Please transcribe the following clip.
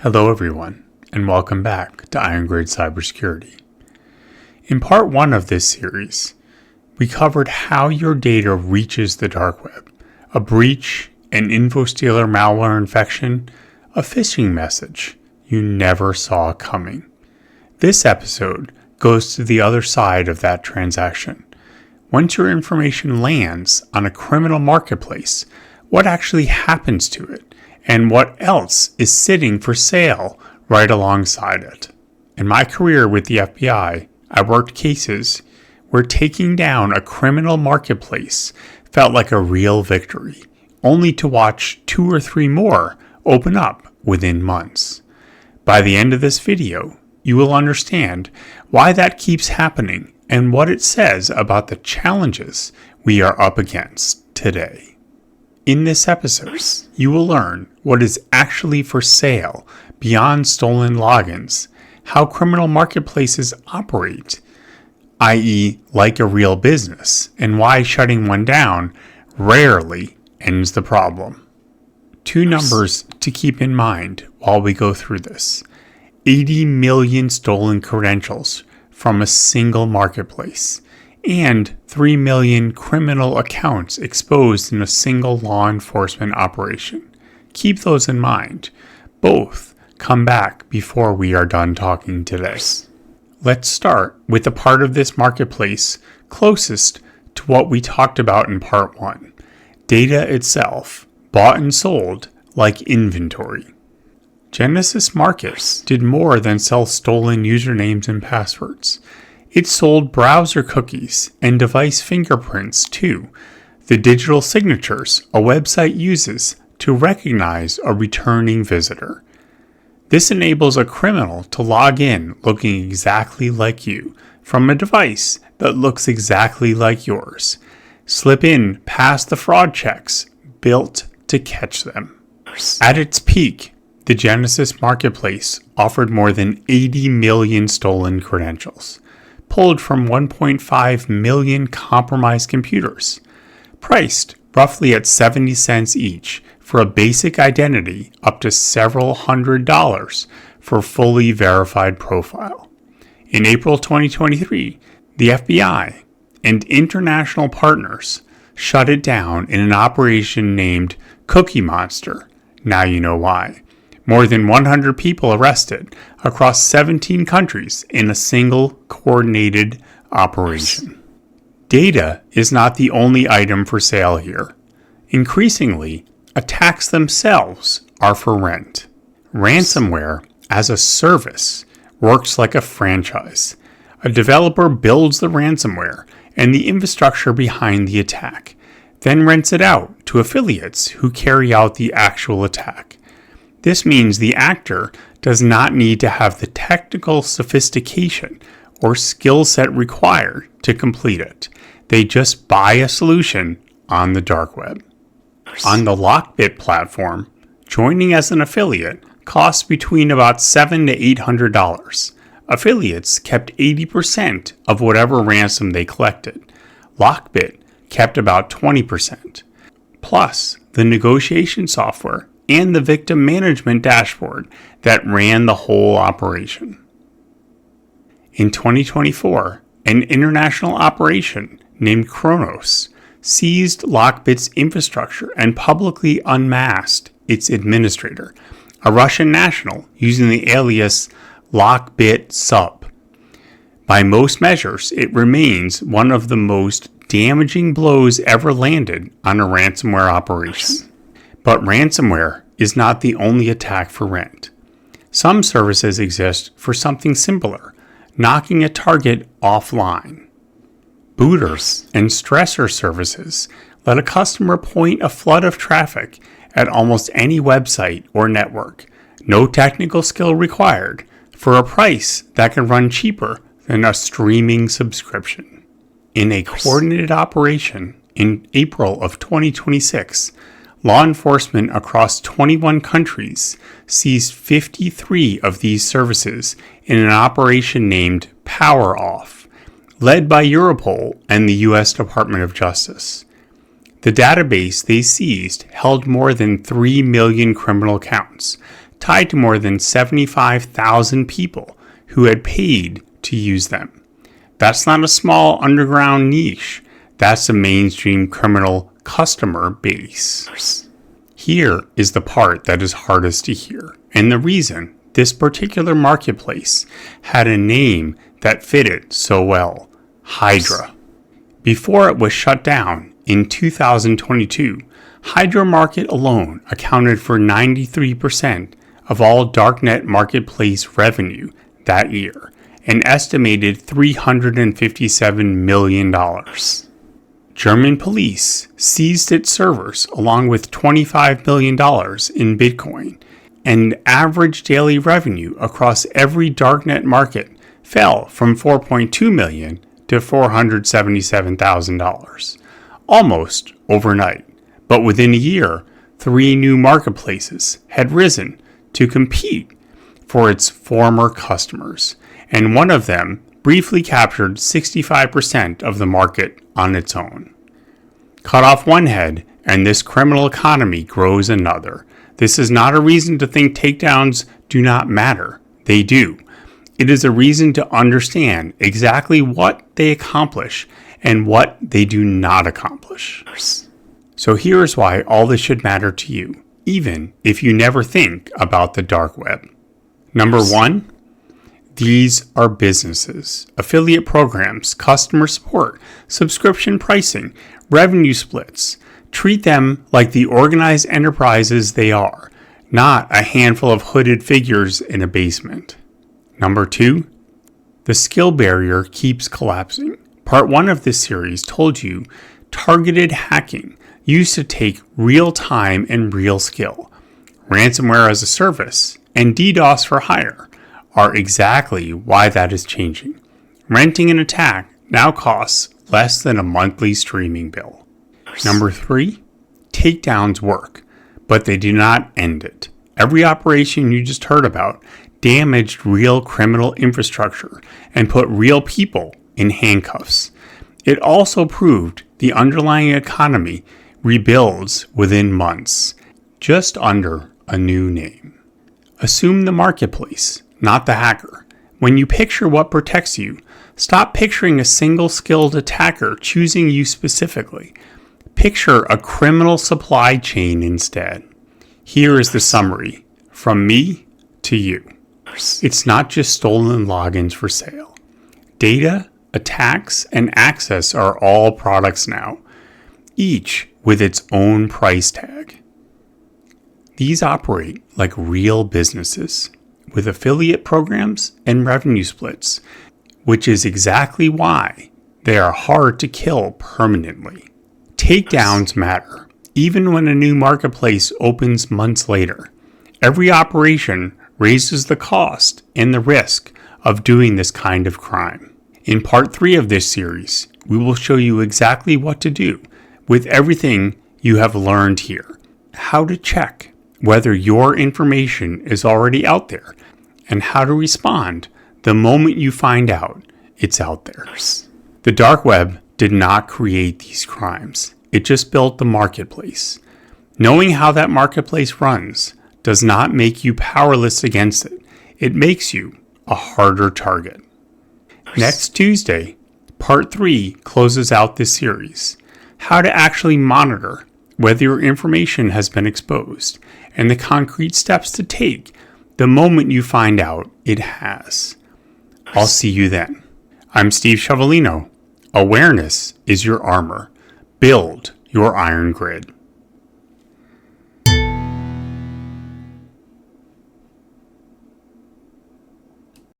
Hello everyone, and welcome back to Irongrid Cybersecurity. In part 1 of this series, we covered how your data reaches the dark web, a breach, an infostealer malware infection, a phishing message you never saw coming. This episode goes to the other side of that transaction. Once your information lands on a criminal marketplace, what actually happens to it? And what else is sitting for sale right alongside it? In my career with the FBI, I worked cases where taking down a criminal marketplace felt like a real victory, only to watch 2 or 3 more open up within months. By the end of this video, you will understand why that keeps happening and what it says about the challenges we are up against today. In this episode, you will learn what is actually for sale beyond stolen logins, how criminal marketplaces operate, i.e. like a real business, and why shutting one down rarely ends the problem. 2 numbers to keep in mind while we go through this. 80 million stolen credentials from a single marketplace, and 3 million criminal accounts exposed in a single law enforcement operation. Keep those in mind. Both come back before we are done talking today. Let's start with the part of this marketplace closest to what we talked about in part 1. Data itself, bought and sold like inventory. Genesis Markets did more than sell stolen usernames and passwords. It sold browser cookies and device fingerprints too, the digital signatures a website uses to recognize a returning visitor. This enables a criminal to log in looking exactly like you from a device that looks exactly like yours. Slip in past the fraud checks built to catch them. At its peak, the Genesis Marketplace offered more than 80 million stolen credentials, pulled from 1.5 million compromised computers, priced roughly at 70 cents each for a basic identity up to several $100s for a fully verified profile. In April 2023, the FBI and international partners shut it down in an operation named Cookie Monster. Now you know why. More than 100 people arrested across 17 countries in a single coordinated operation. Data is not the only item for sale here. Increasingly, attacks themselves are for rent. Ransomware-as-a-service works like a franchise. A developer builds the ransomware and the infrastructure behind the attack, then rents it out to affiliates who carry out the actual attack. This means the actor does not need to have the technical sophistication or skill set required to complete it. They just buy a solution on the dark web. On the LockBit platform, joining as an affiliate costs between about $700 to $800. Affiliates kept 80% of whatever ransom they collected. LockBit kept about 20%. Plus, the negotiation software and the victim management dashboard that ran the whole operation. In 2024, an international operation named Cronos seized LockBit's infrastructure and publicly unmasked its administrator, a Russian national using the alias LockBit Sub. By most measures, it remains one of the most damaging blows ever landed on a ransomware operation. But ransomware is not the only attack for rent. Some services exist for something simpler, knocking a target offline. Booters and stressor services let a customer point a flood of traffic at almost any website or network, no technical skill required, for a price that can run cheaper than a streaming subscription. In a coordinated operation in April of 2026, law enforcement across 21 countries seized 53 of these services in an operation named Power Off, led by Europol and the U.S. Department of Justice. The database they seized held more than 3 million criminal counts, tied to more than 75,000 people who had paid to use them. That's not a small underground niche. That's a mainstream criminal customer base. Here is the part that is hardest to hear, and the reason this particular marketplace had a name that fitted so well: Hydra. Before it was shut down in 2022, Hydra Market alone accounted for 93% of all darknet marketplace revenue that year, an estimated $357 million. German police seized its servers along with $25 million in Bitcoin, and average daily revenue across every darknet market fell from $4.2 million to $477,000, almost overnight. But within a year, 3 new marketplaces had risen to compete for its former customers, and one of them briefly captured 65% of the market on its own. Cut off one head, and this criminal economy grows another. This is not a reason to think takedowns do not matter. They do. It is a reason to understand exactly what they accomplish and what they do not accomplish. So here's why all this should matter to you, even if you never think about the dark web. Number 1, these are businesses, affiliate programs, customer support, subscription pricing, revenue splits. Treat them like the organized enterprises they are, not a handful of hooded figures in a basement. Number 2, the skill barrier keeps collapsing. Part 1 of this series told you targeted hacking used to take real time and real skill. Ransomware-as-a-service and DDoS for hire are exactly why that is changing. Renting an attack now costs less than a monthly streaming bill. Number 3, takedowns work, but they do not end it. Every operation you just heard about damaged real criminal infrastructure and put real people in handcuffs. It also proved the underlying economy rebuilds within months, just under a new name. Assume the marketplace, not the hacker. When you picture what protects you, stop picturing a single skilled attacker choosing you specifically. Picture a criminal supply chain instead. Here is the summary, from me to you. It's not just stolen logins for sale. Data, attacks, and access are all products now, each with its own price tag. These operate like real businesses, with affiliate programs and revenue splits, which is exactly why they are hard to kill permanently. Takedowns matter, even when a new marketplace opens months later. Every operation raises the cost and the risk of doing this kind of crime. In part 3 of this series, we will show you exactly what to do with everything you have learned here, how to check whether your information is already out there, and how to respond the moment you find out it's out there. The dark web did not create these crimes. It just built the marketplace. Knowing how that marketplace runs does not make you powerless against it. It makes you a harder target. Next Tuesday, part 3 closes out this series. How to actually monitor whether your information has been exposed and the concrete steps to take the moment you find out it has. I'll see you then. I'm Steve Chevalino. Awareness is your armor. Build your iron grid.